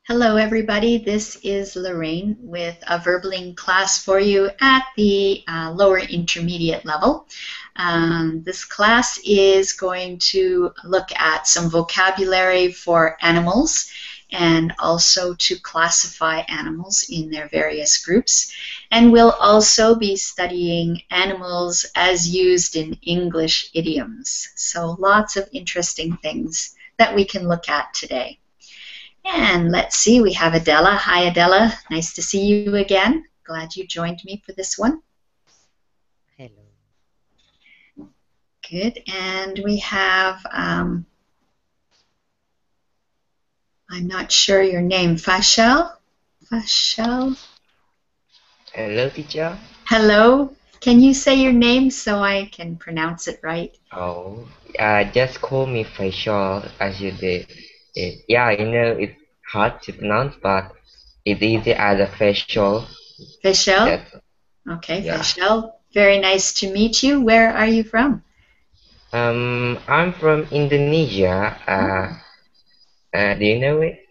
Hello, everybody. This is Lorraine with a Verbling class for you at the lower intermediate level. This class is going to look at some vocabulary for animals and also to classify animals in their various groups. And we'll also be studying animals as used in English idioms. So lots of interesting things that we can look at today. And let's see, we have Adela. Hi, Adela. Nice to see you again. Glad you joined me for this one. Hello. Good. And we have, I'm not sure your name, Fashel? Fashel? Hello, teacher. Hello. Can you say your name so I can pronounce it right? Oh, just call me Faisal as you did. Yeah, it's hard to pronounce, but it's easy as a facial. Fashel? Okay, yeah. Fashel. Very nice to meet you. Where are you from? I'm from Indonesia. Do you know it?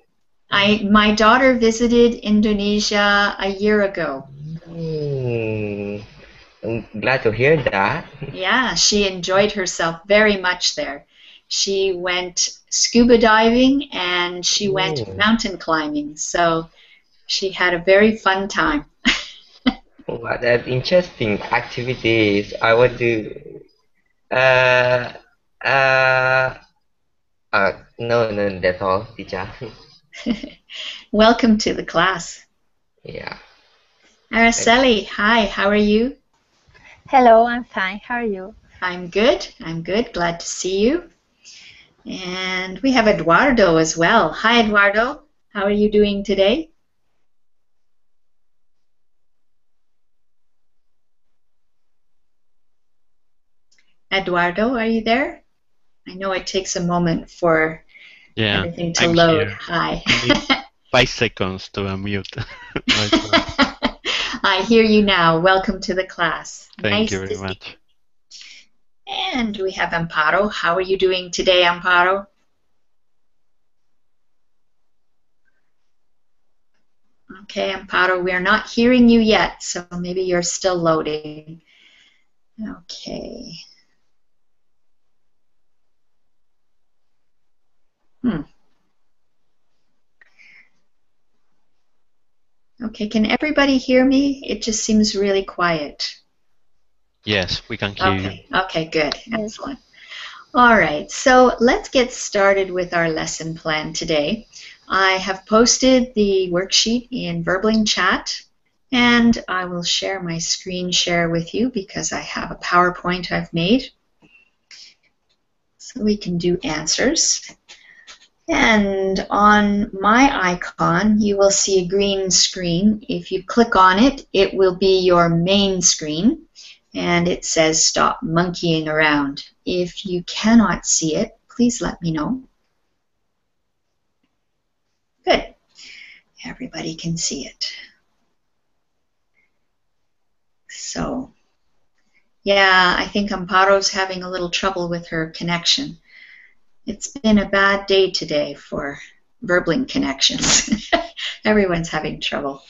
My daughter visited Indonesia a year ago. I'm glad to hear that. Yeah, she enjoyed herself very much there. She went scuba diving and she went mountain climbing. So she had a very fun time. What an interesting activities. I want to. No, that's all, teacher. Welcome to the class. Yeah. Araceli, hi, how are you? Hello, I'm fine. How are you? I'm good. I'm good. Glad to see you. And we have Eduardo as well. Hi, Eduardo. How are you doing today? Eduardo, are you there? I know it takes a moment for everything to load. Here. Hi. 5 seconds to unmute. I hear you now. Welcome to the class. Thank you very much. And we have Amparo. How are you doing today, Amparo? Okay, Amparo, we are not hearing you yet, so maybe you're still loading. Okay. Okay, can everybody hear me? It just seems really quiet. Yes, we can hear you. Okay, good. Excellent. All right, so let's get started with our lesson plan today. I have posted the worksheet in Verbling chat, and I will share my screen share with you because I have a PowerPoint I've made. So we can do answers. And on my icon, you will see a green screen. If you click on it, it will be your main screen, and it says stop monkeying around. If you cannot see it, please let me know. Good. Everybody can see it. So, yeah, I think Amparo's having a little trouble with her connection. It's been a bad day today for Verbling connections. Everyone's having trouble.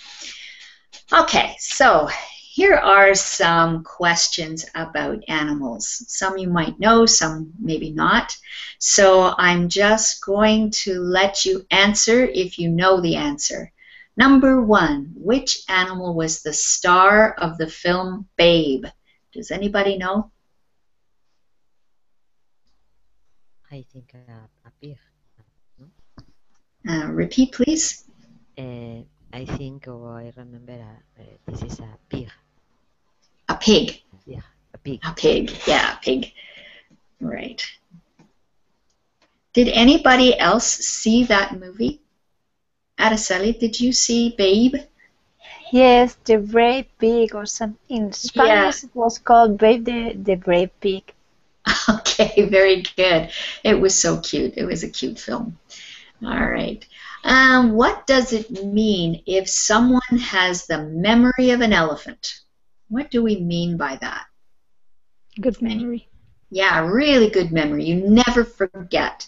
Okay, so here are some questions about animals. Some you might know, some maybe not. So I'm just going to let you answer if you know the answer. Number 1, which animal was the star of the film Babe? Does anybody know? I think a pig. Repeat, please. I think, or I remember, this is a pig. A pig. Yeah, a pig. A pig. Yeah, a pig. Right. Did anybody else see that movie? Araceli, did you see Babe? Yes, the brave pig, or some in Spanish it was called Babe the Brave Pig. Okay, very good. It was so cute. It was a cute film. All right. What does it mean if someone has the memory of an elephant? What do we mean by that? Good memory. Yeah, really good memory. You never forget.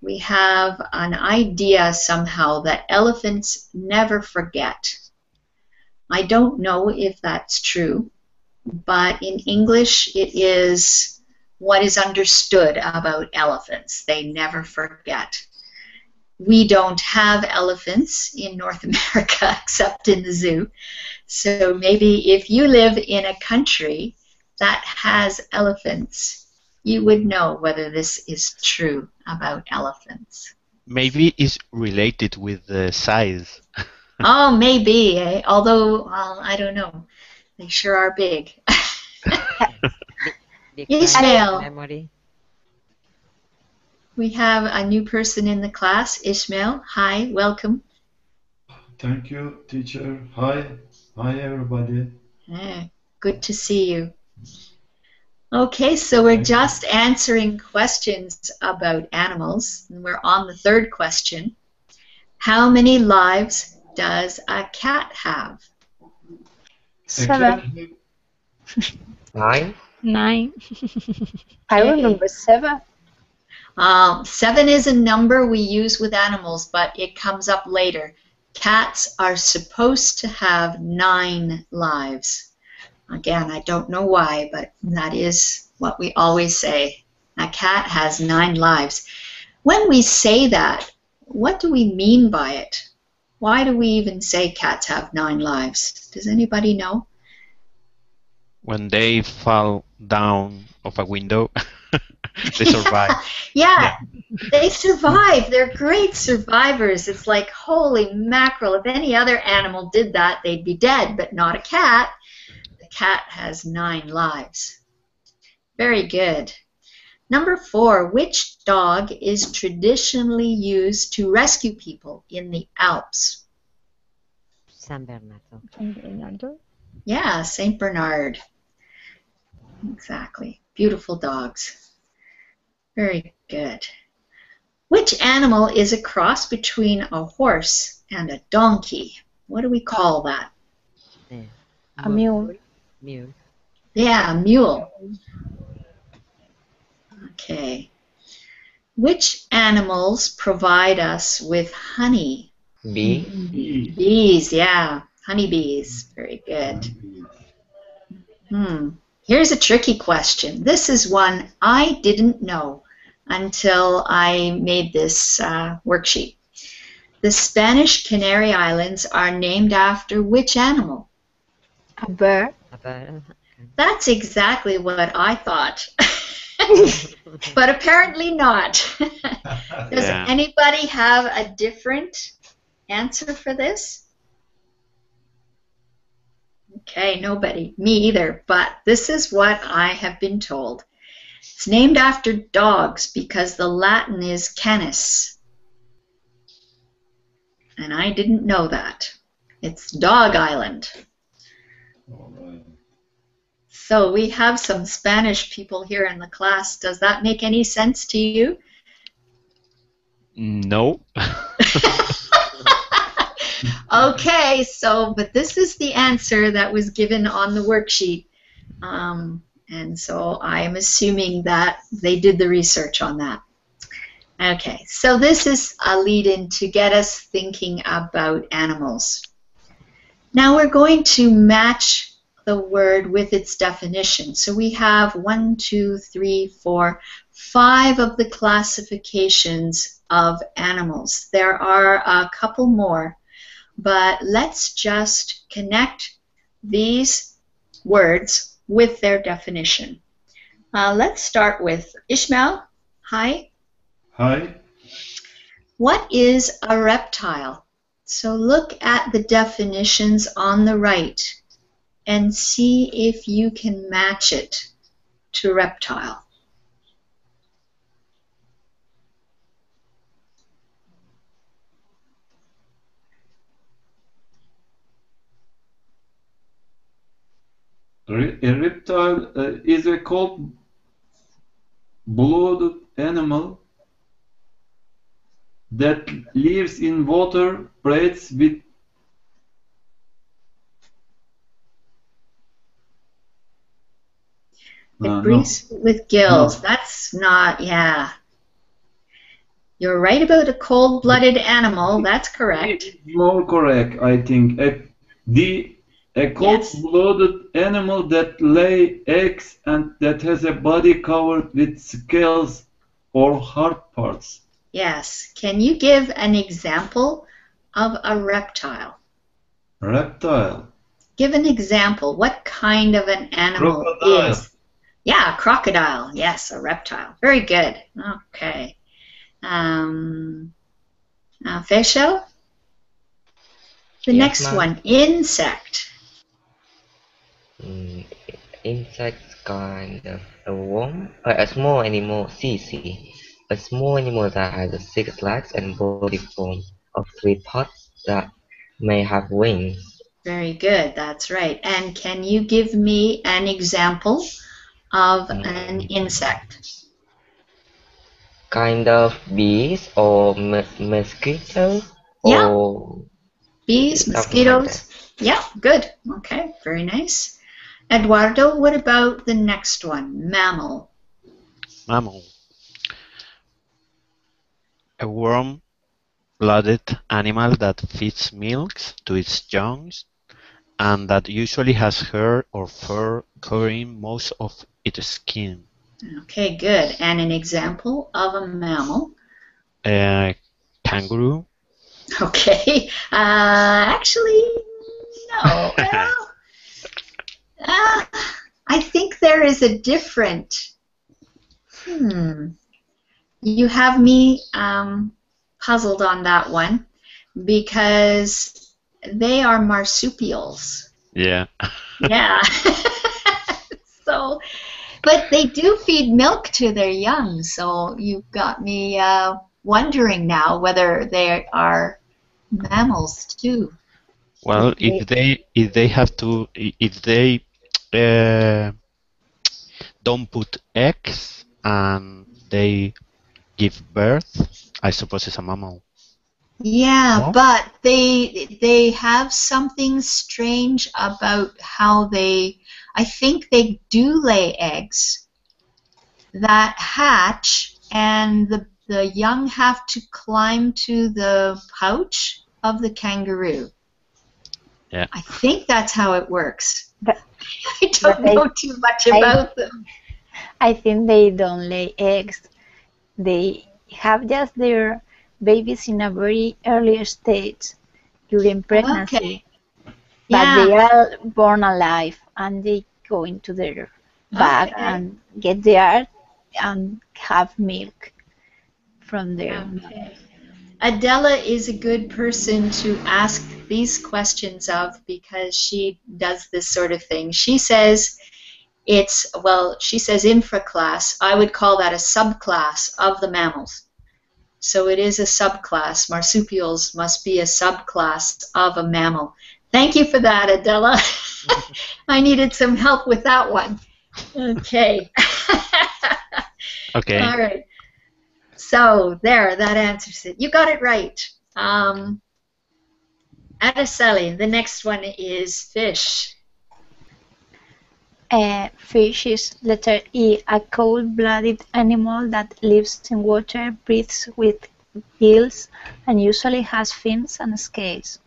we have an idea somehow that elephants never forget. I don't know if that's true, but in English it is what is understood about elephants. They never forget. We don't have elephants in North America except in the zoo. So maybe if you live in a country that has elephants, you would know whether this is true about elephants. Maybe it's related with the size. Oh, maybe, eh? Although, I don't know. They sure are big. Big Ishmael. memory. We have a new person in the class, Ishmael. Hi, welcome. Thank you, teacher. Hi. Hi, everybody. Good to see you. Okay, so we're just answering questions about animals. And we're on the third question. How many lives does a cat have? 7. 9. 9. I remember 7. 7 is a number we use with animals, but it comes up later. Cats are supposed to have 9 lives. Again, I don't know why, but that is what we always say. A cat has 9 lives. When we say that, what do we mean by it? Why do we even say cats have 9 lives? Does anybody know? When they fall down of a window, they survive. Yeah, they survive. They're great survivors. It's like, holy mackerel, if any other animal did that, they'd be dead, but not a cat. The cat has 9 lives. Very good. Number 4, which dog is traditionally used to rescue people in the Alps? San Bernardo. San Bernardo. Yeah, Saint Bernard. Exactly. Beautiful dogs. Very good. Which animal is a cross between a horse and a donkey? What do we call that? A mule. Mule. Yeah, a mule. Okay. Which animals provide us with honey? Bee. Bees, yeah. Honeybees. Very good. Here's a tricky question. This is one I didn't know until I made this worksheet. The Spanish Canary Islands are named after which animal? A bird. A bird. That's exactly what I thought. But apparently not. Does anybody have a different answer for this? Okay, nobody. Me either. But this is what I have been told. It's named after dogs because the Latin is canis. And I didn't know that. It's Dog Island. All right. So we have some Spanish people here in the class. Does that make any sense to you? No. Okay, but this is the answer that was given on the worksheet. And so I'm assuming that they did the research on that. Okay, so this is a lead-in to get us thinking about animals. Now we're going to match the word with its definition. So we have 1, 2, 3, 4, 5 of the classifications of animals. There are a couple more, but let's just connect these words with their definition. Let's start with Ishmael. Hi. Hi. What is a reptile? So look at the definitions on the right and see if you can match it to reptile. A reptile is a cold-blooded animal that lives in water, breathes with It breathes with gills. No. That's not, yeah. You're right about a cold-blooded animal. That's correct. More correct, I think. A cold-blooded animal that lay eggs and that has a body covered with scales or hard parts. Yes. Can you give an example of a reptile? Reptile. Give an example. What kind of an animal Crocodile. is? Yeah, crocodile. Yes, a reptile. Very good. Okay. Facial? The Yes, next ma'am. one, insect. Insects kind of a worm, a small animal, see, a small animal that has 6 legs and body form of 3 parts that may have wings. Very good. That's right. And can you give me an example of an insect? Kind of bees or mosquitoes Yeah. or Bees, something like that. mosquitoes. Yeah, good. Okay, very nice. Eduardo, what about the next one? Mammal. Mammal. A warm-blooded animal that feeds milk to its young and that usually has hair or fur covering most of its skin. Okay, good. And an example of a mammal? Kangaroo. Okay. Actually, no. Well, I think there is a different. You have me puzzled on that one because they are marsupials. Yeah. Yeah. So, but they do feed milk to their young, so you've got me wondering now whether they are mammals too. Well, if they don't put eggs and they give birth, I suppose it's a mammal. Yeah, No? but they have something strange about how I think they do lay eggs that hatch, and the young have to climb to the pouch of the kangaroo. Yeah. I think that's how it works. But I don't know too much about them. I think they don't lay eggs. They have just their babies in a very early stage during pregnancy. Okay. But they Yeah. are born alive and they go into their bag Okay. and get there and have milk from their Okay. Adela is a good person to ask these questions of because she does this sort of thing. She says she says infraclass. I would call that a subclass of the mammals. So it is a subclass. Marsupials must be a subclass of a mammal. Thank you for that, Adela. I needed some help with that one. Okay. Okay. All right. So there, that answers it. You got it right. Araceli, the next one is fish. Fish is letter E, a cold-blooded animal that lives in water, breathes with gills, and usually has fins and scales.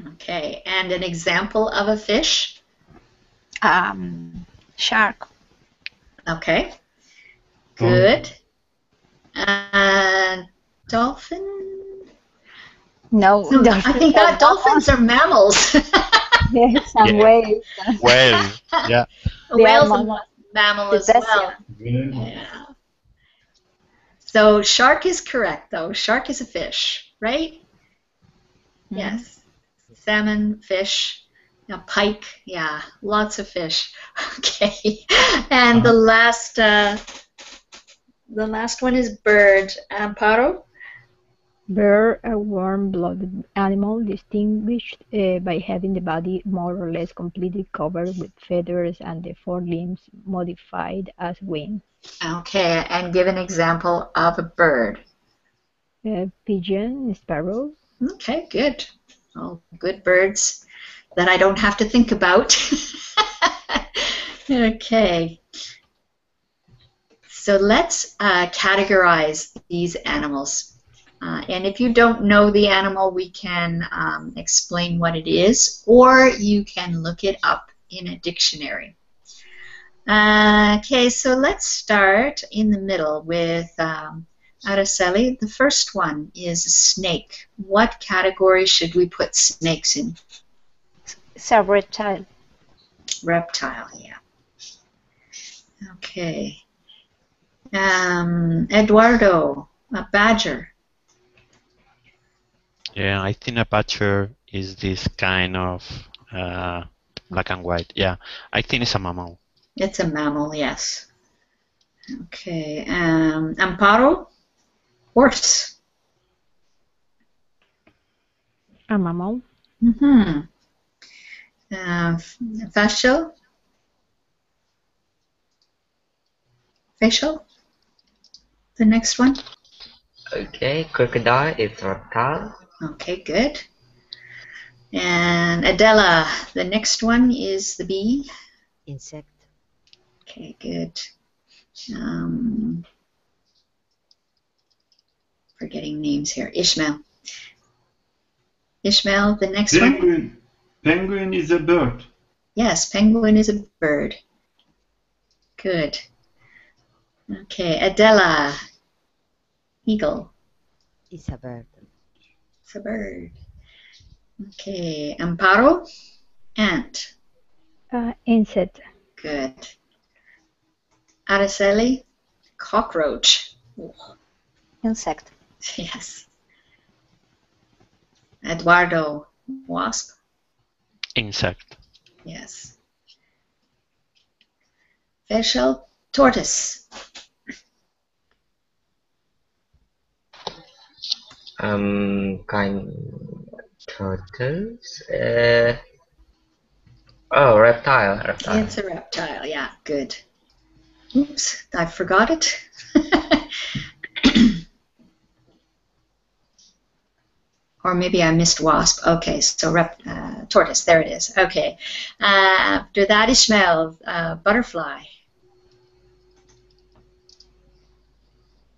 Okay, and an example of a fish? Shark. Okay, good. Dolphin? No, I think dolphins are mammals. Yes, and whales. Well, yeah. Whales are mammal as well. Yeah. So shark is correct, though. Shark is a fish, right? Yes. Salmon, fish, pike, yeah, lots of fish. Okay. And the last one is bird. Amparo? Bird, a warm-blooded animal distinguished by having the body more or less completely covered with feathers and the forelimbs modified as wings. Okay, and give an example of a bird. Pigeon, sparrow. Okay, good. Oh, good birds that I don't have to think about. Okay. So let's categorize these animals. And if you don't know the animal, we can explain what it is, or you can look it up in a dictionary. Okay, so let's start in the middle with Araceli. The first one is a snake. What category should we put snakes in? It's a reptile. Reptile, yeah. Okay. Eduardo, a badger. Yeah, I think a badger is this kind of black and white. Yeah, I think it's a mammal. It's a mammal, yes. Okay. Amparo, horse. A mammal. Mm-hmm. Facial. Facial. The next one. Okay, crocodile is reptile. Okay, good. And Adela, the next one is the bee. Insect. Okay, good. Forgetting names here. Ishmael. Ishmael, the next one. Penguin. Penguin is a bird. Yes, penguin is a bird. Good. Okay, Adela. Eagle. Is a bird. It's a bird. Okay, Amparo. Ant. Insect. Good. Araceli. Cockroach. Insect. Yes. Eduardo. Wasp. Insect. Yes. Facial. Tortoise. Kind turtles. Oh, reptile. Reptile. It's a reptile. Yeah, good. Oops, I forgot it. Or maybe I missed wasp. Okay, so tortoise. There it is. Okay. After that, Ishmael, butterfly.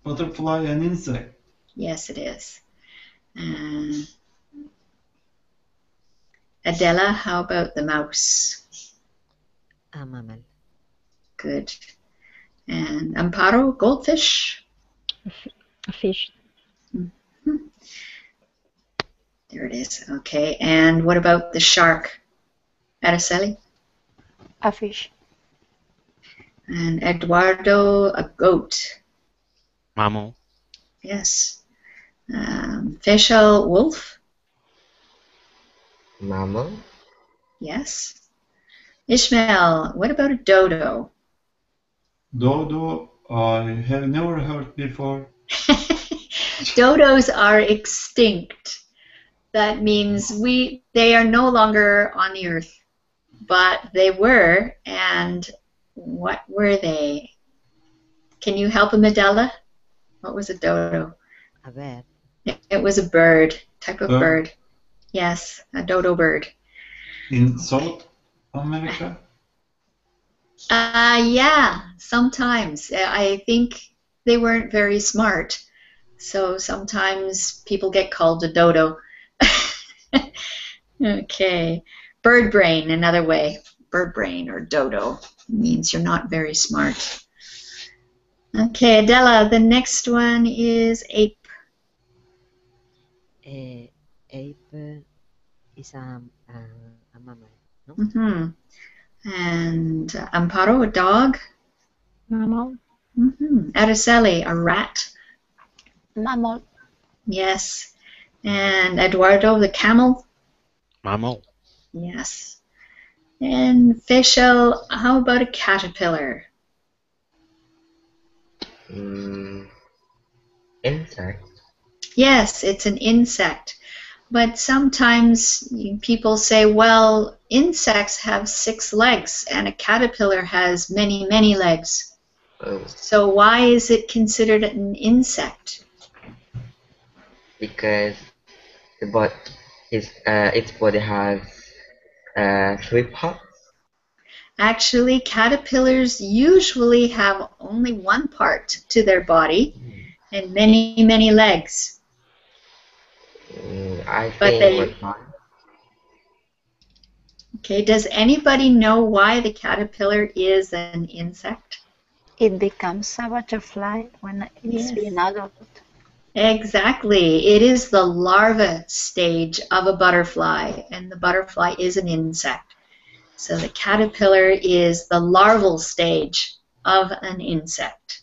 Butterfly, an insect. Yes, it is. Adela, how about the mouse? A mammal. Good. And Amparo, goldfish. A fish. There it is. Okay. And what about the shark? Araceli? A fish. And Eduardo, a goat. Mammal. Yes. Facial, wolf. Mammal. Yes. Ishmael, what about a dodo? Dodo, I have never heard before. Dodos are extinct. That means they are no longer on the earth, but they were. And what were they? Can you help him, Adela? What was a dodo? A bird. It was a bird, type of bird. Yes, a dodo bird. In South America? Yeah, sometimes. I think they weren't very smart. So sometimes people get called a dodo. Okay. Bird brain, another way. Bird brain or dodo means you're not very smart. Okay, Adela, the next one is ape. Ape is a mammal. No? Mm-hmm. And Amparo, a dog. Mammal. Mm-hmm. Araceli, a rat. Mammal. Yes. And Eduardo, the camel. Mammal. Yes. And Facial, how about a caterpillar? Insect. Yes, it's an insect. But sometimes people say, well, insects have 6 legs and a caterpillar has many, many legs. Oh, So why is it considered an insect? because its body has 3 parts. Actually, caterpillars usually have only one part to their body and many, many legs. I but think they. was not. Okay, does anybody know why the caterpillar is an insect? It becomes a butterfly when it's Yes. being adult. Exactly. It is the larva stage of a butterfly, and the butterfly is an insect. So the caterpillar is the larval stage of an insect.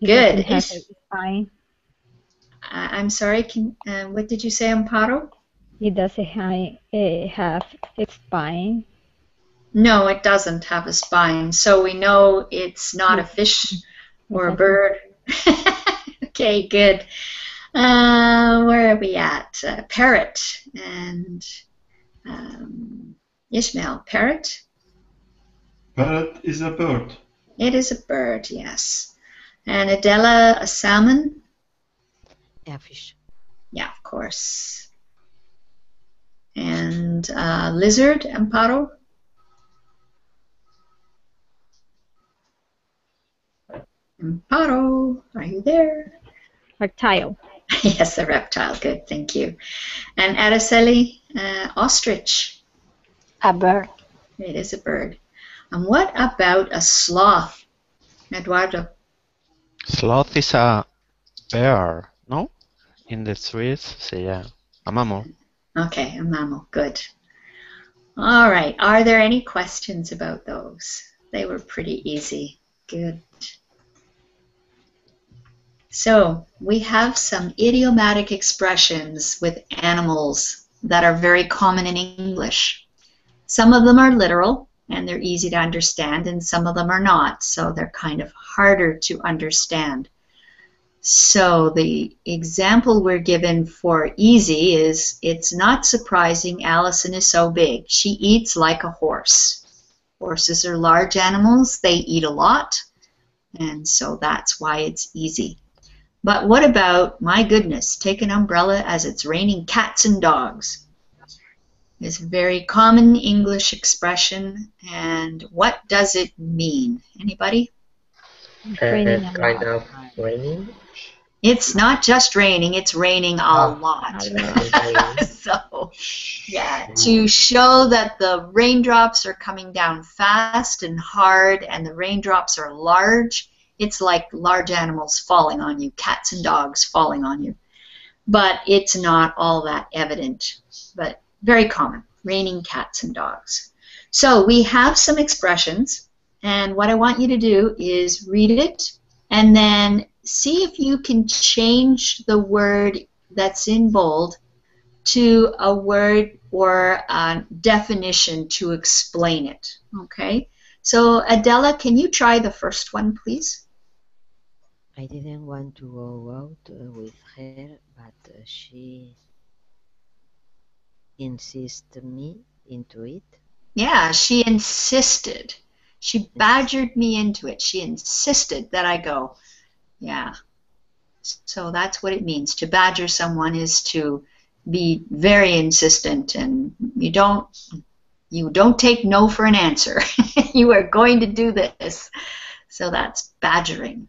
It Good. doesn't have a spine. I'm sorry, what did you say, Amparo? It doesn't have a spine. No, it doesn't have a spine, so we know it's not a fish or a Exactly. bird. Okay, good. Where are we at? Parrot and Ishmael. Parrot? Parrot is a bird. It is a bird, yes. And Adela, a salmon? A fish. Yeah, of course. And lizard, Amparo? Amparo, are you there? Reptile. Yes, a reptile. Good, thank you. And Araceli, ostrich. A bird. It is a bird. And what about a sloth, Eduardo? Sloth is a bear, no? In the streets, so yeah, a mammal. Okay, a mammal. Good. All right. Are there any questions about those? They were pretty easy. Good. So we have some idiomatic expressions with animals that are very common in English. Some of them are literal and they're easy to understand, and some of them are not, so they're kind of harder to understand. So the example we're given for easy is, it's not surprising Allison is so big. She eats like a horse. Horses are large animals, they eat a lot, and so that's why it's easy. But what about, my goodness, take an umbrella as it's raining cats and dogs? It's a very common English expression, and what does it mean? Anybody? Raining a Kind lot. of raining. It's not just raining, it's raining a lot. A lot. So, yeah, to show that the raindrops are coming down fast and hard and the raindrops are large, it's like large animals falling on you, cats and dogs falling on you. But it's not all that evident, but very common, raining cats and dogs. So we have some expressions, and what I want you to do is read it and then see if you can change the word that's in bold to a word or a definition to explain it. Okay? So Adela, can you try the first one, please? I didn't want to go out with her, but she insisted me into it. Yeah, she insisted. She badgered me into it. She insisted that I go. Yeah. So that's what it means. To badger someone is to be very insistent, and you don't take no for an answer. You are going to do this. So that's badgering.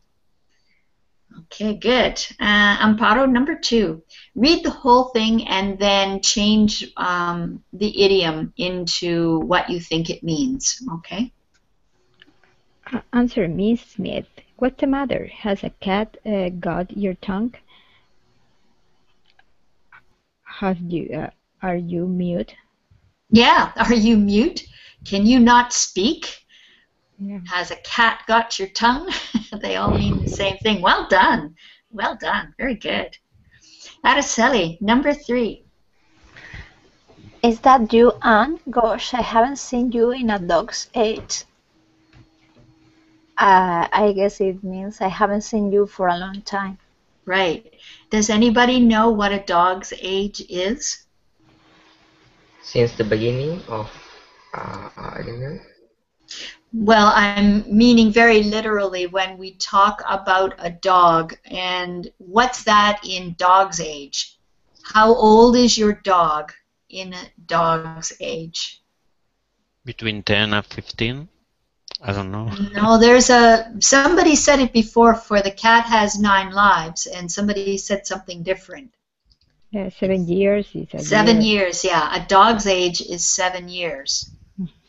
Okay, good. Amparo, number 2. Read the whole thing and then change the idiom into what you think it means. Okay? Answer Miss Smith. What's the matter? Has a cat got your tongue? Are you mute? Yeah, are you mute? Can you not speak? Yeah. Has a cat got your tongue? They all mean the same thing. Well done. Well done. Very good. Araceli, number 3. Is that you, Anne? Gosh, I haven't seen you in a dog's age. I guess it means I haven't seen you for a long time. Right. Does anybody know what a dog's age is? Since the beginning of, I don't know. Well, I'm meaning very literally when we talk about a dog. And what's that in dog's age? How old is your dog in a dog's age? Between 10 and 15? I don't know. No, somebody said it before, for the cat has 9 lives, and somebody said something different. 7 years is a 7 year. years, yeah. A dog's age is 7 years.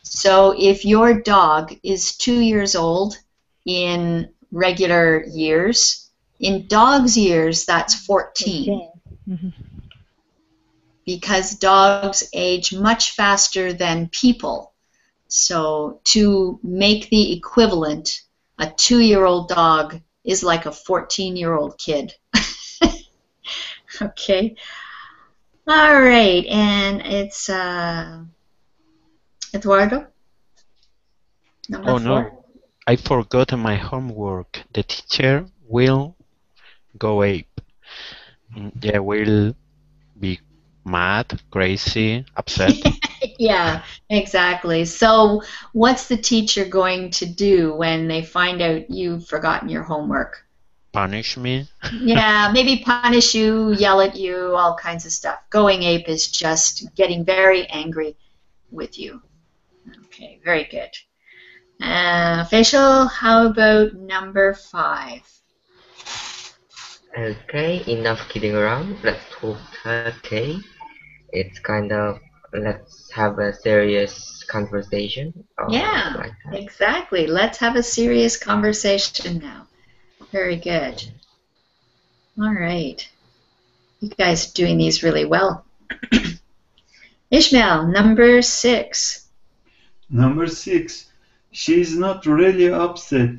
So if your dog is 2 years old in regular years, in dog's years, that's 14. Because dogs age much faster than people. So to make the equivalent, a 2-year-old dog is like a 14-year-old kid. Okay. All right, and it's Eduardo, number Oh 4. no, I forgot my homework. The teacher will go ape. Yeah, will be mad, crazy, upset, Yeah, exactly. So what's the teacher going to do when they find out you've forgotten your homework? punish me. Yeah, maybe punish you, yell at you, all kinds of stuff. Going ape is just getting very angry with you. Okay, very good. Facial, how about number 5? Okay, enough kidding around. Let's talk Turkey. It's kind of let's have a serious conversation Yeah, like that. exactly. Let's have a serious conversation now. Very good. All right. You guys are doing these really well. Ishmael, number 6. Number 6. She's not really upset.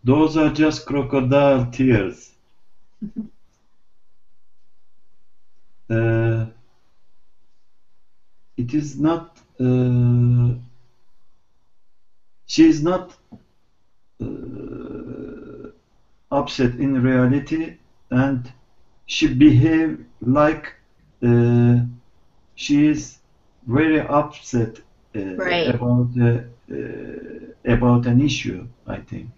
Those are just crocodile tears. It is not. She's not upset in reality, and she behave like she is very upset Right. about an issue, I think.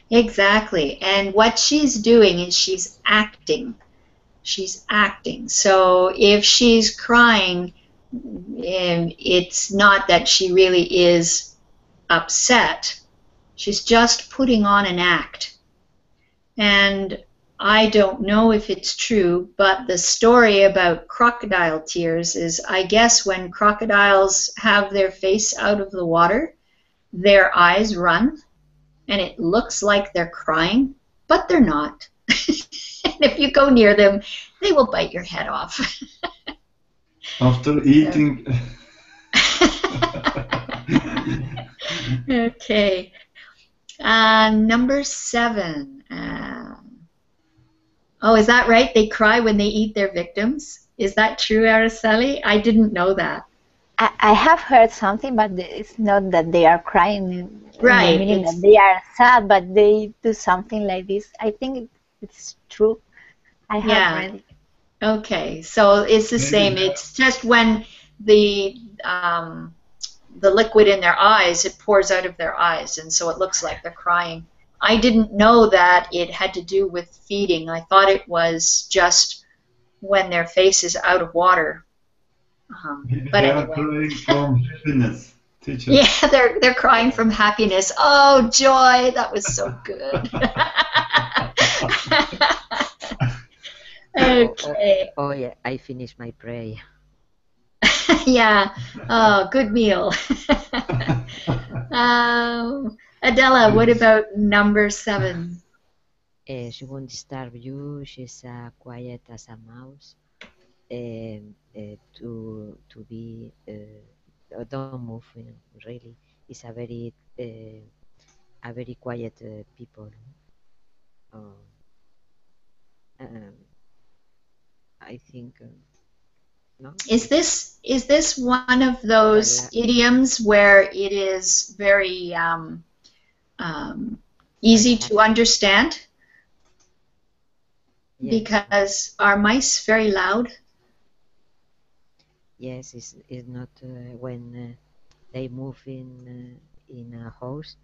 Exactly. And what she's doing is she's acting. She's acting. So if she's crying, it's not that she really is upset. She's just putting on an act. And I don't know if it's true, but the story about crocodile tears is, I guess, when crocodiles have their face out of the water, their eyes run, and it looks like they're crying, but they're not. And if you go near them, they will bite your head off. After eating. Okay. Number 7. Oh, is that right? They cry when they eat their victims? Is that true, Araceli? I didn't know that. I have heard something, but it's not that they are crying in Right, the meaning it's- that they are sad, but they do something like this. I think it's true. I have Yeah. read it. Okay, so it's the same. It's just when the liquid in their eyes, it pours out of their eyes, and so it looks like they're crying. I didn't know that it had to do with feeding. I thought it was just when their face is out of water. But They anyway. are crying from happiness, teacher. Yeah, they're crying from happiness. Oh, joy! That was so good. Okay. Oh yeah, I finished my prayer. Yeah. Oh, good meal. Adela, what about number 7? She won't disturb you. She's quiet as a mouse. To be don't move. Really, it's a very quiet people. I think no. Is this one of those idioms where it is very easy to understand? Yes. Because are mice very loud? Yes, it's not when they move in a house,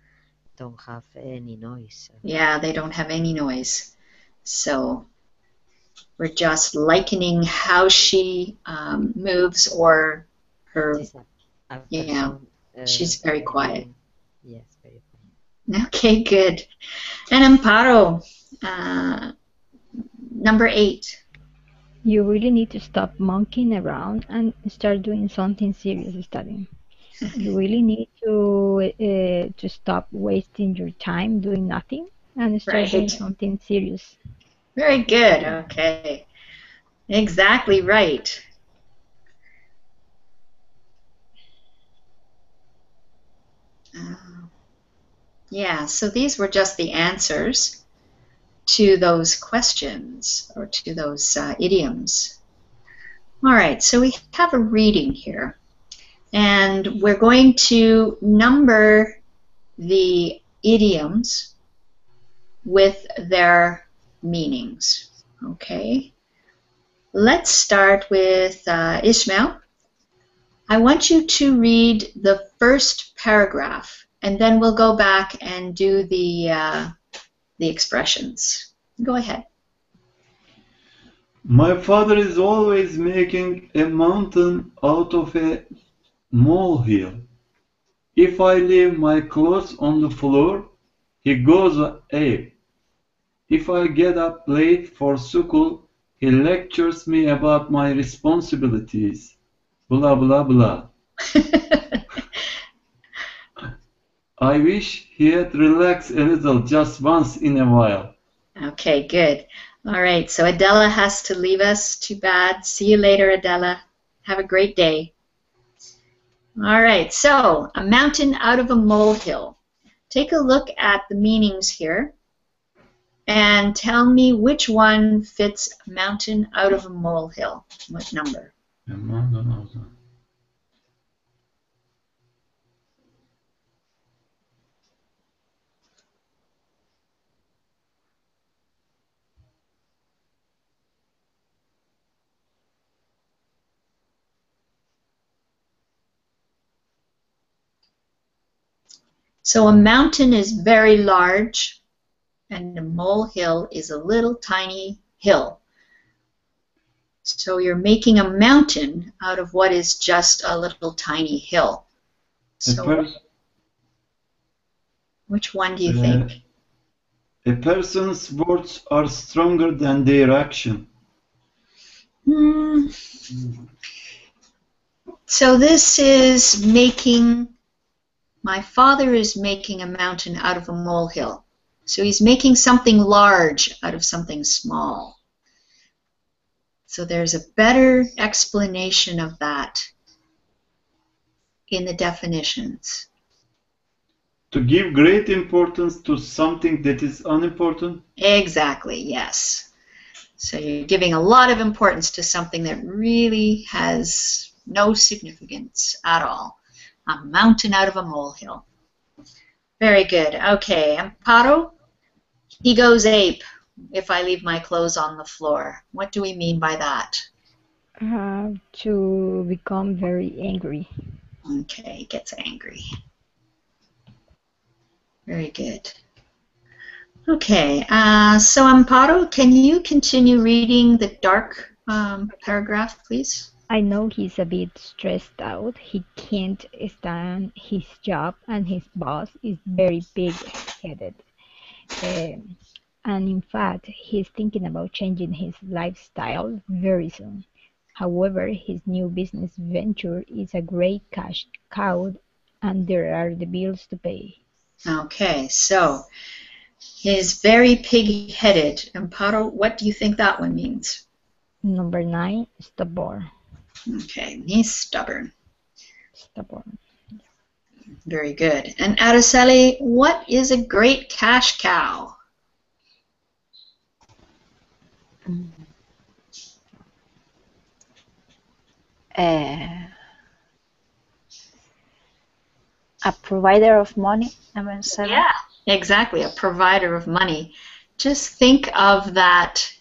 don't have any noise. Yeah, they don't have any noise. So we're just likening how she moves or her. Yeah, she's very quiet. Yes, very quiet. Okay, good. And Amparo, number 8. You really need to stop monkeying around and start doing something serious studying. You really need to stop wasting your time doing nothing and start doing Right. something serious. Very good. Okay. Exactly right. Yeah, so these were just the answers to those questions or to those idioms. All right, so we have a reading here, and we're going to number the idioms with their meanings. Okay, let's start with Ishmael. I want you to read the first paragraph, and then we'll go back and do the expressions. Go ahead. My father is always making a mountain out of a molehill. If I leave my clothes on the floor, he goes ape. If I get up late for school, he lectures me about my responsibilities. Blah blah blah. I wish he had relaxed a little just once in a while. Okay, good. All right, so Adela has to leave us. Too bad. See you later, Adela. Have a great day. All right, so a mountain out of a molehill. Take a look at the meanings here and tell me which one fits mountain out of a molehill. What number? So a mountain is very large and a molehill is a little tiny hill. So you're making a mountain out of what is just a little tiny hill. So which one do you think? A person's words are stronger than their action. So this is making, my father is making a mountain out of a molehill. So he's making something large out of something small. So there's a better explanation of that in the definitions. To give great importance to something that is unimportant? Exactly, yes. So you're giving a lot of importance to something that really has no significance at all. A mountain out of a molehill. Very good. Okay, Amparo, he goes ape if I leave my clothes on the floor. What do we mean by that? To become very angry. Okay, he gets angry. Very good. Okay, so Amparo, can you continue reading the dark paragraph, please? I know he's a bit stressed out. He can't stand his job, and his boss is very big-headed. And in fact, he's thinking about changing his lifestyle very soon. However, his new business venture is a great cash cow, and there are the bills to pay. Okay, so he's very pig-headed. Amparo, what do you think that one means? Number 9, stubborn. Okay, he's stubborn. Stubborn. Very good. And Araceli, what is a great cash cow? A provider of money, number 7. Yeah, exactly, a provider of money. Just think of that,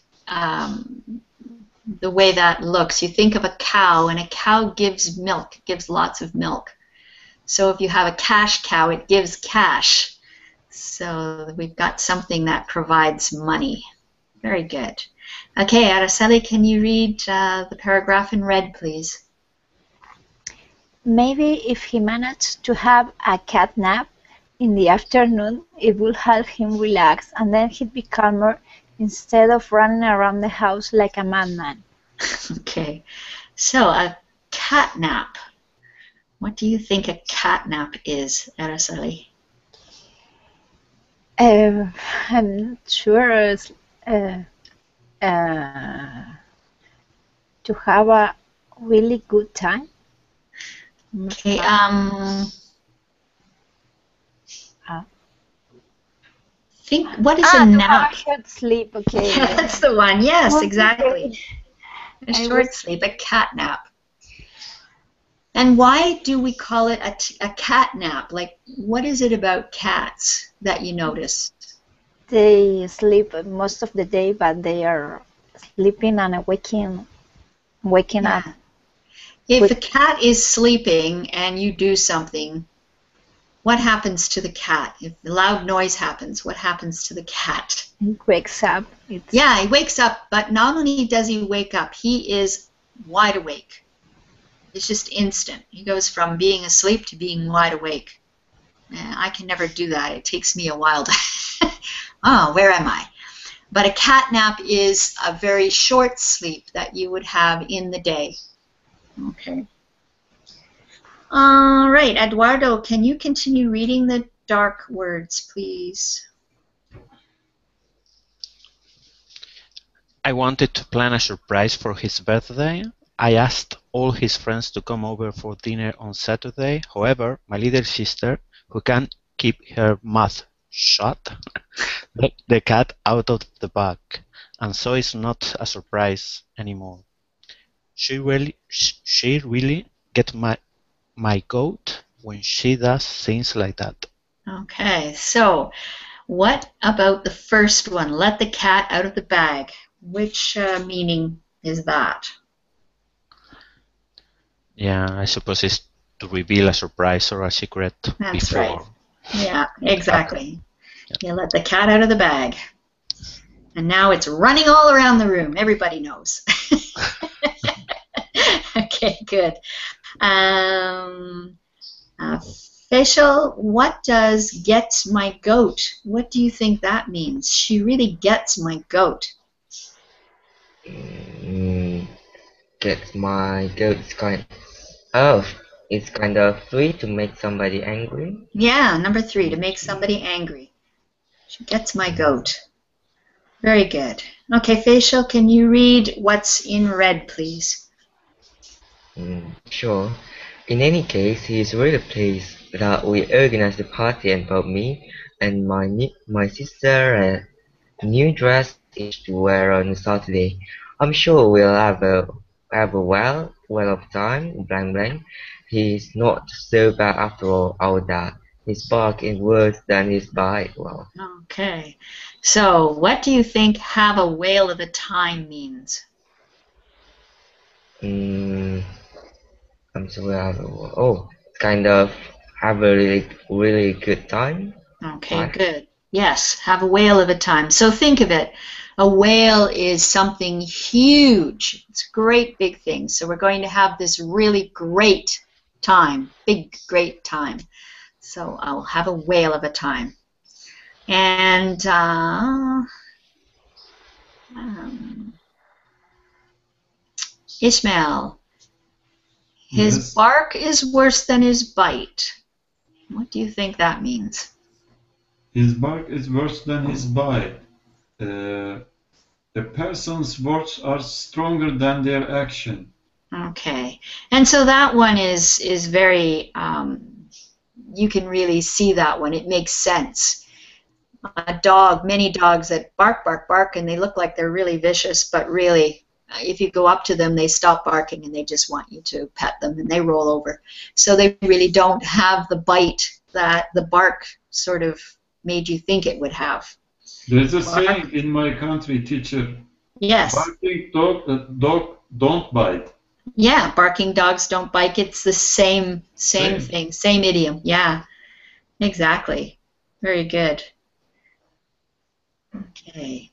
the way that looks. You think of a cow, and a cow gives milk, gives lots of milk. So if you have a cash cow, it gives cash. So we've got something that provides money. Very good. Okay, Araceli, can you read the paragraph in red, please? Maybe if he managed to have a cat nap in the afternoon, it would help him relax, and then he'd be calmer instead of running around the house like a madman. Okay. So a catnap. What do you think a catnap is, Araceli? I'm not sure. Uh, uh, to have a really good time. Okay. Think. What is a To have nap? a short sleep. Okay. Yeah, that's the one. Yes, exactly. Okay. A I short was sleep, a catnap. And why do we call it a catnap? Like, what is it about cats that you notice? They sleep most of the day, but they are sleeping and waking up Yeah. If a quick. cat is sleeping and you do something, what happens to the cat? If the loud noise happens, what happens to the cat? Wakes up. Yeah, he wakes up, but not only does he wake up, he is wide awake. It's just instant. He goes from being asleep to being wide awake. I can never do that. It takes me a while to. Oh, where am I? But a cat nap is a very short sleep that you would have in the day. Okay. All right, Eduardo, can you continue reading the dark words, please? I wanted to plan a surprise for his birthday. I asked all his friends to come over for dinner on Saturday. However, my little sister, who can't keep her mouth shut, let the cat out of the bag, and so it's not a surprise anymore. She really gets my goat when she does things like that. Okay, so what about the first one? Let the cat out of the bag. Which meaning is that? Yeah, I suppose it's to reveal a surprise or a secret That's right. before Yeah, it happens. exactly. You let the cat out of the bag. And now it's running all around the room. Everybody knows. Okay, good. Um, Facial, what does gets my goat? What do you think that means? She really gets my goat. Get my goat's kind. Oh, it's kind of free to make somebody angry. Yeah, number 3, to make somebody angry. She gets my goat. Very good. Okay, Facial, can you read what's in red, please? Sure. In any case, he is really pleased that we organized the party and bought me and my sister a new dress each to wear on Saturday. I'm sure we'll have a well of time. Blank blank. He's not so bad after all. Our dad. His bark is worse than his bite. Well, Okay. So, what do you think have a whale of a time means? mm, I'm sorry. Kind of have a really good time. Okay, Bye. good. Yes, have a whale of a time. So think of it. A whale is something huge. It's a great big thing. So we're going to have this really great time, big, great time. So I'll have a whale of a time. And Ishmael, his Yes. bark is worse than his bite. What do you think that means? His bark is worse than his bite. A person's words are stronger than their action. Okay, and so that one is very. You can really see that one. It makes sense. A dog, many dogs that bark, bark, bark, and they look like they're really vicious, but really, if you go up to them, they stop barking and they just want you to pet them and they roll over. So they really don't have the bite that the bark sort of made you think it would have. There's a Bark. saying in my country, teacher. Yes. Barking dog don't bite. Yeah, barking dogs don't bite. It's the same thing, same idiom. Yeah, exactly. Very good. Okay.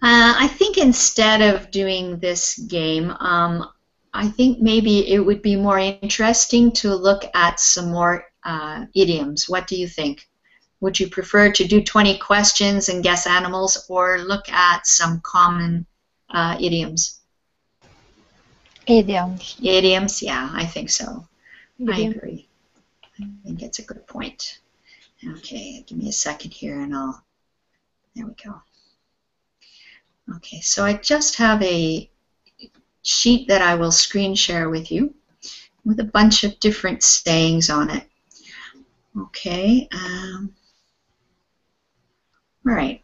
I think instead of doing this game, I think maybe it would be more interesting to look at some more idioms. What do you think? Would you prefer to do 20 questions and guess animals, or look at some common idioms? Idioms. Idioms, yeah, I think so. I Idiom. agree. I think it's a good point. Okay, give me a second here and there we go. Okay, so I just have a sheet that I will screen share with you with a bunch of different sayings on it. Okay, all right.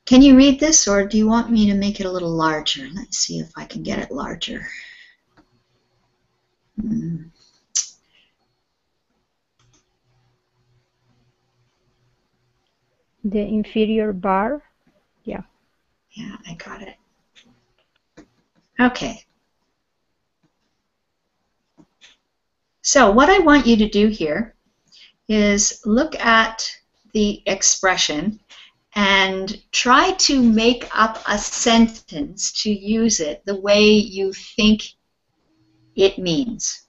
Can you read this, or do you want me to make it a little larger? Let's see if I can get it larger. The inferior bar. Yeah. Yeah, I got it. Okay. So what I want you to do here is look at the expression and try to make up a sentence to use it the way you think it means.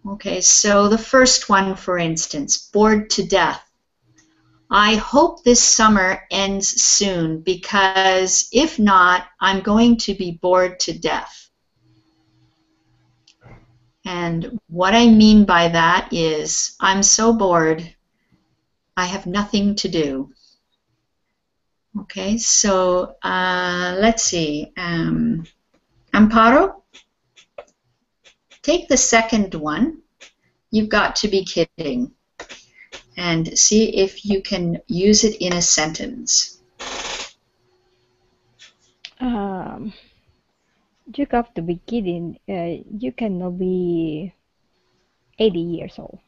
Okay, so the first one, for instance, bored to death. I hope this summer ends soon because if not, I'm going to be bored to death. And what I mean by that is I'm so bored, I have nothing to do. Okay, so let's see. Amparo, take the second one. You've got to be kidding. And see if you can use it in a sentence. You have to be kidding. You cannot be 80 years old.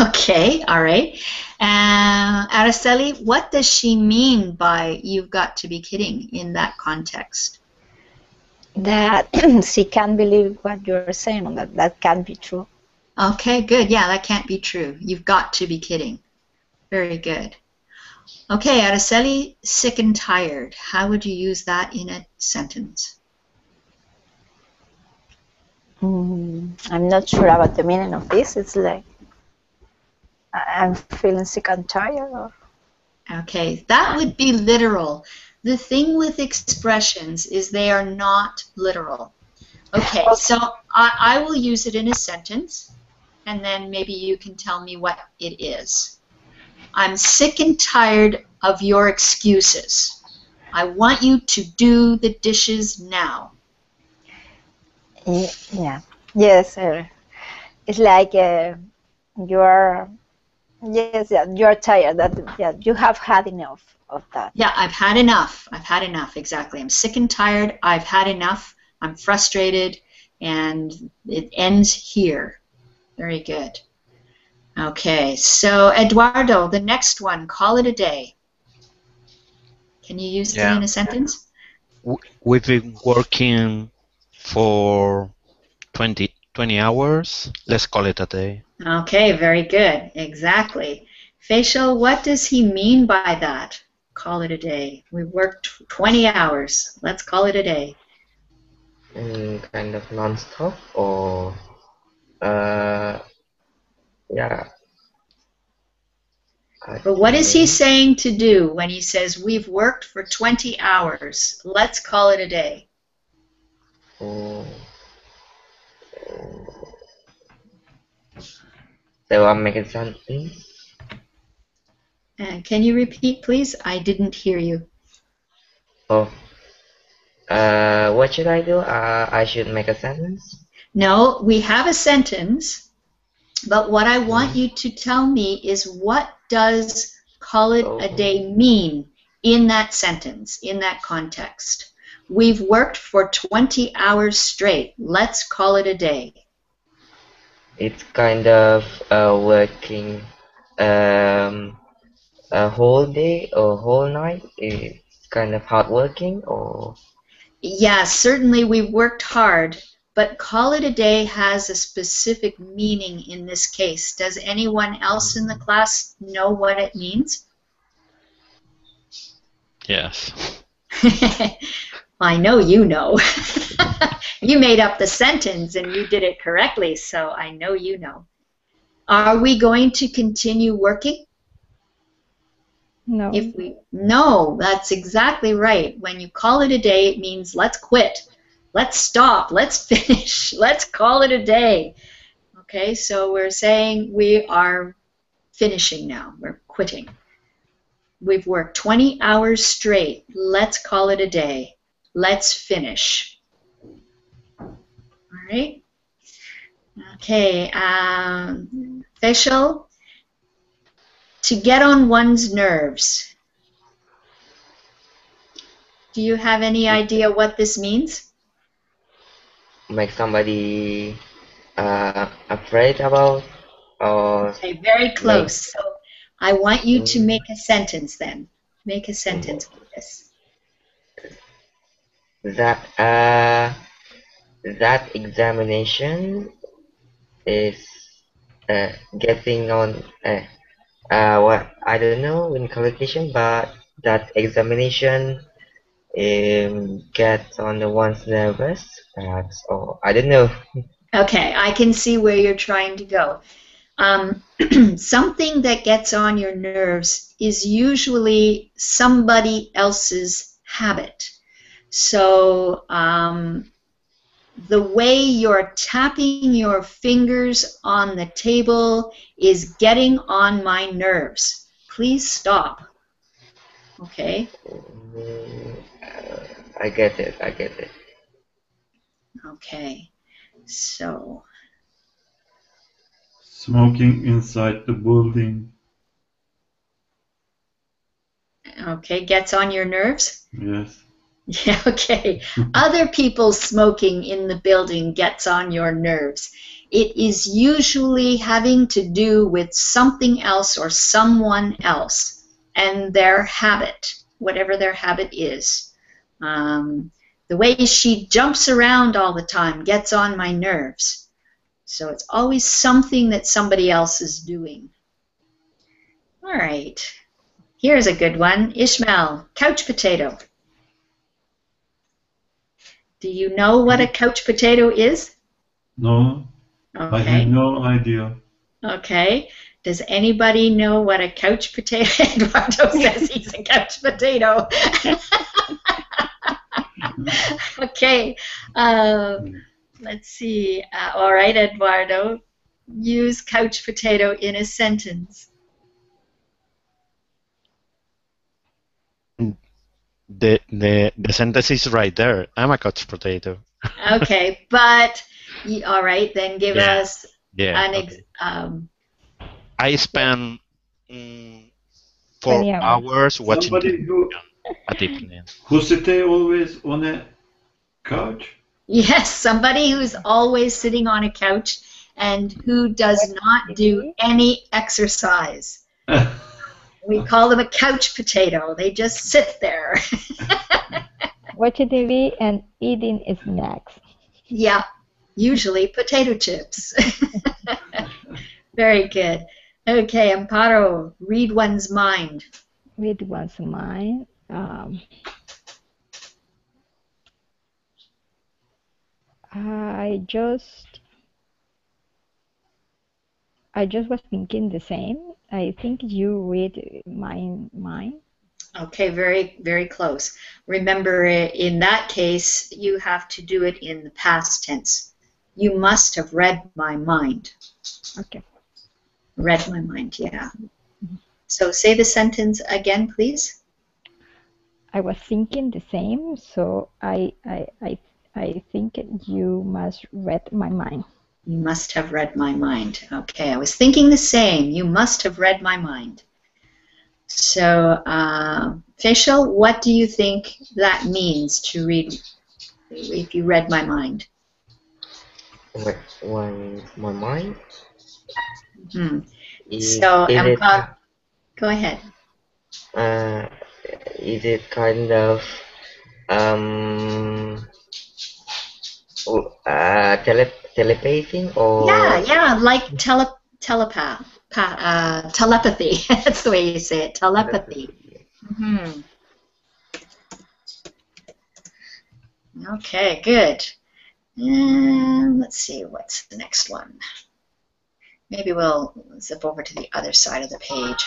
Okay, all right. Araceli, what does she mean by you've got to be kidding in that context? That she can't believe what you're saying, that can't be true. Okay, good. Yeah, that can't be true. You've got to be kidding. Very good. Okay, Araceli, sick and tired. How would you use that in a sentence? I'm not sure about the meaning of this. It's like I'm feeling sick and tired. Or... Okay, that would be literal. The thing with expressions is they are not literal. Okay, so I will use it in a sentence, and then maybe you can tell me what it is. I'm sick and tired of your excuses. I want you to do the dishes now. Yeah. Yes. It's like you're. Yes. Yeah. You're tired. That. Yeah. You have had enough of that. Yeah, I've had enough. I've had enough. Exactly. I'm sick and tired. I've had enough. I'm frustrated, and it ends here. Very good. Okay, so Eduardo, the next one, call it a day. Can you use it in a sentence? We've been working for 20 hours. Let's call it a day. Okay, very good. Exactly. Facial, what does he mean by that? Call it a day. We worked 20 hours. Let's call it a day. Kind of non-stop or yeah. But what is he saying to do when he says we've worked for 20 hours? Let's call it a day. So I'm making something. Can you repeat, please? I didn't hear you. Oh. What should I do? I should make a sentence? No, we have a sentence, but what I want you to tell me is what does call it a day mean in that sentence, in that context. We've worked for 20 hours straight. Let's call it a day. It's kind of working a whole day or whole night. It's kind of hard working or... Yeah, certainly we've worked hard, but call it a day has a specific meaning in this case. Does anyone else in the class know what it means? Yes. I know you know. You made up the sentence and you did it correctly, so I know you know. Are we going to continue working? No. No, that's exactly right. When you call it a day, it means let's quit. Let's stop. Let's finish. Let's call it a day. Okay, so we're saying we are finishing now. We're quitting. We've worked 20 hours straight. Let's call it a day. Let's finish. All right. Okay. Facial. To get on one's nerves. Do you have any idea what this means? Make somebody afraid about, or Okay, very make close. So I want you to make a sentence then. Make a sentence with this. that that examination is getting on what I don't know in qualification, but that examination gets on the one's nervous, perhaps, or I don't know. Okay, I can see where you're trying to go. Something that gets on your nerves is usually somebody else's habit. So the way you're tapping your fingers on the table is getting on my nerves. Please stop. Okay? I get it. I get it. Okay. So, Smoking inside the building. okay, gets on your nerves? Yes. Yeah, okay. Other people smoking in the building gets on your nerves. It is usually having to do with something else or someone else and their habit, whatever their habit is. The way she jumps around all the time gets on my nerves. So it's always something that somebody else is doing. All right. Here's a good one. Ishmael, couch potato. Do you know what a couch potato is? No, I have Okay. no idea. Okay. Does anybody know what a couch potato? Eduardo says he's a couch potato. Okay. Let's see. All right, Eduardo. Use couch potato in a sentence. The sentence is right there. I'm a couch potato. Okay, but all right, then give Yeah. us Yeah. an Okay. I spend 4 20 hours. hours watching Somebody television at evening. who stay always on a couch. Yes, somebody who's always sitting on a couch and who does not do any exercise. We call them a couch potato. They just sit there. Watching TV and eating snacks. Yeah, usually potato chips. Very good. Okay, Amparo, read one's mind. Read one's mind. I just was thinking the same. I think you read my mind. Okay, very, very close. Remember, in that case, you have to do it in the past tense. You must have read my mind. Okay. Read my mind, yeah. So say the sentence again, please. I was thinking the same, so I think you must read my mind. You must have read my mind. Okay, I was thinking the same. You must have read my mind. So, Facial, what do you think that means to read, if you read my mind? My mind. So, go ahead. Is it kind of telepathy or? Yeah, like telepathy. That's the way you say it. Telepathy. Okay, good. And let's see, what's the next one? Maybe we'll zip over to the other side of the page.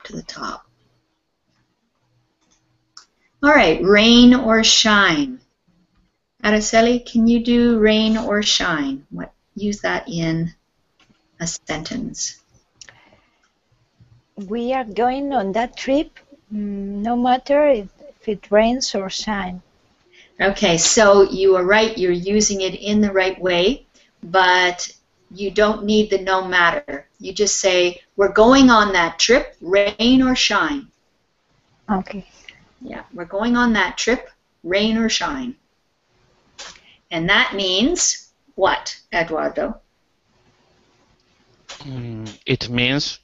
To the top. All right, rain or shine. Araceli, can you do rain or shine? Use that in a sentence. We are going on that trip, no matter if it rains or shines. Okay, so you are right, you're using it in the right way, but you don't need the no matter. You just say, we're going on that trip, rain or shine. Okay. Yeah, we're going on that trip, rain or shine. And that means what, Eduardo? It means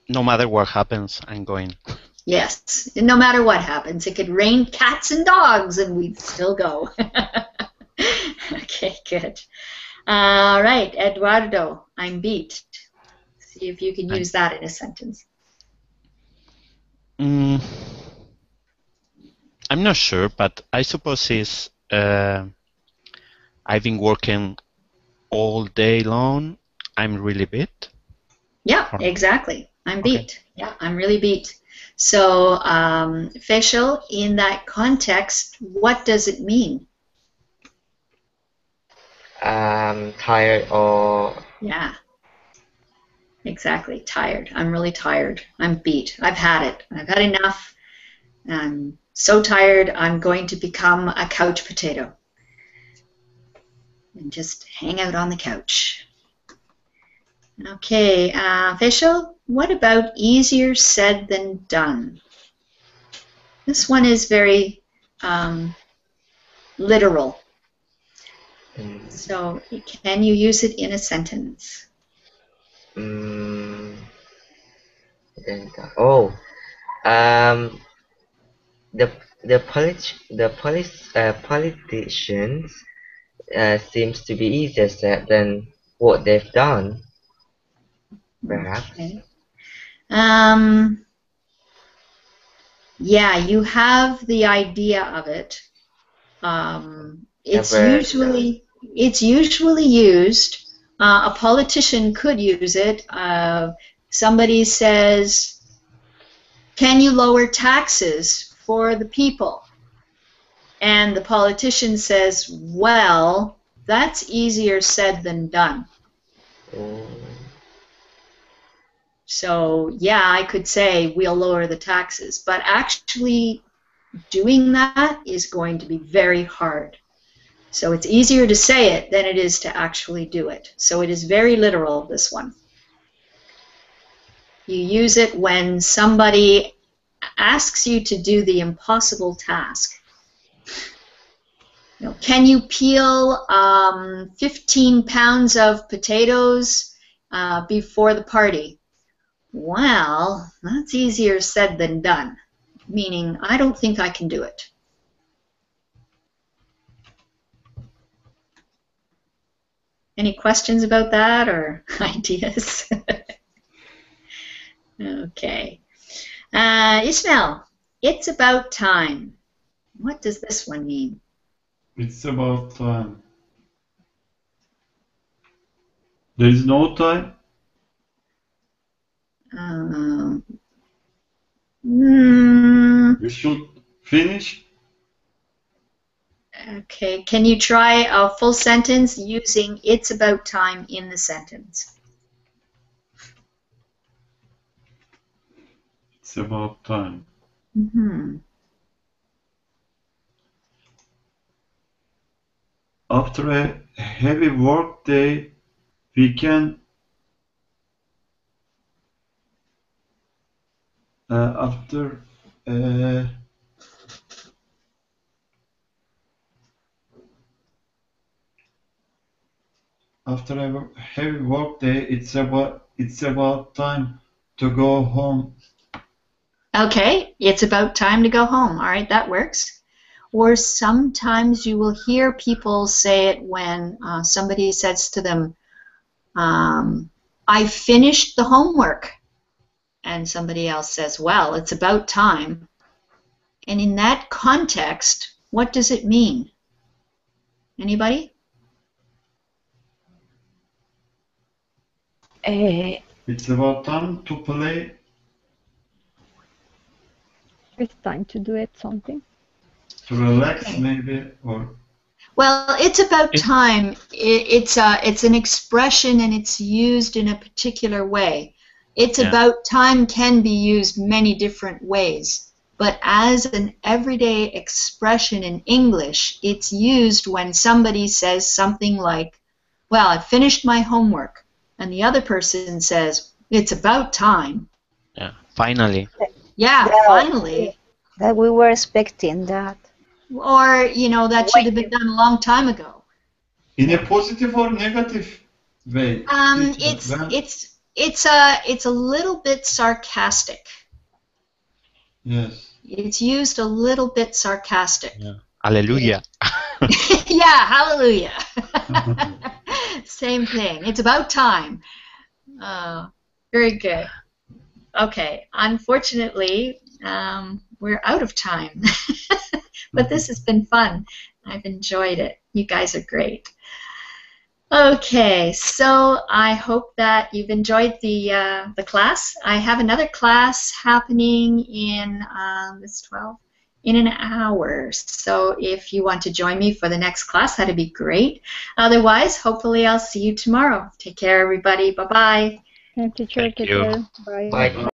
no matter what happens, I'm going. Yes, no matter what happens. It could rain cats and dogs and we'd still go. Okay, good. All right, Eduardo, I'm beat. See if you can use that in a sentence. I'm not sure, but I suppose it's I've been working all day long. I'm really beat. Yeah, exactly. I'm beat. Yeah, I'm really beat. So, facial, in that context, what does it mean? Tired or... Yeah, exactly. Tired. I'm really tired. I'm beat. I've had it. I've had enough. I'm so tired, I'm going to become a couch potato and just hang out on the couch. Okay, facial, what about easier said than done? This one is very literal. So can you use it in a sentence? Oh, the politicians seems to be easier said than what they've done, perhaps. Okay. Yeah, you have the idea of it. It's usually used. A politician could use it. Somebody says, "Can you lower taxes for the people?" And the politician says, "Well, that's easier said than done." So yeah, I could say we'll lower the taxes, but actually doing that is going to be very hard. So it's easier to say it than it is to actually do it. So it is very literal, this one. You use it when somebody asks you to do the impossible task. You know, can you peel 15 pounds of potatoes before the party? Well, that's easier said than done, meaning I don't think I can do it. Any questions about that or ideas? Okay. Ismail, it's about time. What does this one mean? It's about time. There is no time? We should finish? Okay, can you try a full sentence using "it's about time" in the sentence? It's about time. After a heavy work day, we can after a heavy work day, it's about time to go home. Okay, it's about time to go home. All right, that works. Or sometimes you will hear people say it when somebody says to them, "I finished the homework." And somebody else says, "Well, it's about time." And in that context, what does it mean? Anybody? It's about time to play. It's time to do it something. To relax, maybe, or. Well, it's about time. It's an expression, and it's used in a particular way. It's about time can be used many different ways, but as an everyday expression in English, it's used when somebody says something like, "Well, I finished my homework," and the other person says, "It's about time." Yeah, finally. Yeah, finally. That we were expecting that. Or, you know, that should have been done a long time ago. In a positive or negative way? It's a little bit sarcastic. Yes. It's used a little bit sarcastic. Yeah. Hallelujah. Yeah, hallelujah. Same thing. It's about time. Very good. Okay. Unfortunately, we're out of time. But this has been fun. I've enjoyed it. You guys are great. Okay, so I hope that you've enjoyed the class. I have another class happening in this 12 in an hour. So if you want to join me for the next class, that'd be great. Otherwise, hopefully I'll see you tomorrow. Take care, everybody. Bye-bye. Teacher, Thank take you. care. Bye. Bye.